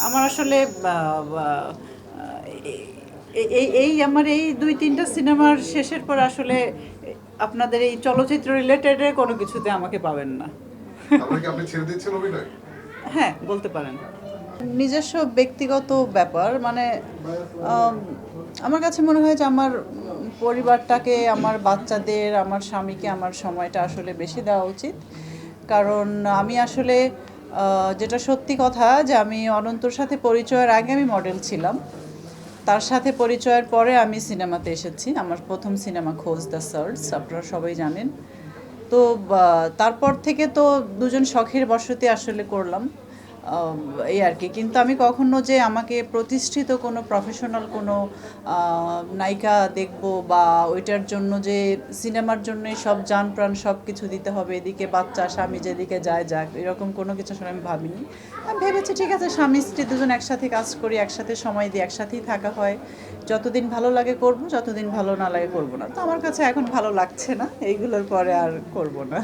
আমার আসলে এই আমার এই ২-৩টা সিনেমার শেষের পর আসলে আপনাদের এই চলচ্চিত্র রিলেটেড কোনো কিছুতে আমাকে পাবেন না। তার মানে কি আপনি ছেড়ে দিচ্ছেন অভিনয়? হ্যাঁ, বলতে পারেন। নিজস্ব ব্যক্তিগত ব্যাপার মানে আম, আমার কাছে মনে হয় যে আমার পরিবারটাকে, আমার বাচ্চাদের, আমার স্বামীকে আমার সময়টা আসলে বেশি দেওয়া উচিত। কারণ আমি আসলে যেটা সত্যি কথা যে আমি অনন্তর সাথে পরিচয়ের আগে আমি মডেল ছিলাম। তার সাথে পরিচয়ের পরে আমি সিনেমাতে এসেছি। আমার প্রথম সিনেমা খোঁজ দ্য সার্চ, আপনারা সবাই জানেন। তো তারপর থেকে তো দুজন শখের বশতে আসলে করলাম এই আর কি। কিন্তু আমি কখনো যে আমাকে প্রতিষ্ঠিত কোনো প্রফেশনাল কোনো নায়িকা দেখব বা ওইটার জন্য যে সিনেমার জন্যই সব জান প্রাণ সব কিছু দিতে হবে, এদিকে বাচ্চা স্বামী যেদিকে যায় যাক, এরকম কোনো কিছু আসলে আমি ভাবিনি। আমি ভেবেছি ঠিক আছে, স্বামী স্ত্রী দুজন একসাথে কাজ করি, একসাথে সময় দিই, একসাথেই থাকা হয়, যতদিন ভালো লাগে করব, যতদিন ভালো না লাগে করব না। তো আমার কাছে এখন ভালো লাগছে না, এইগুলোর পরে আর করব না।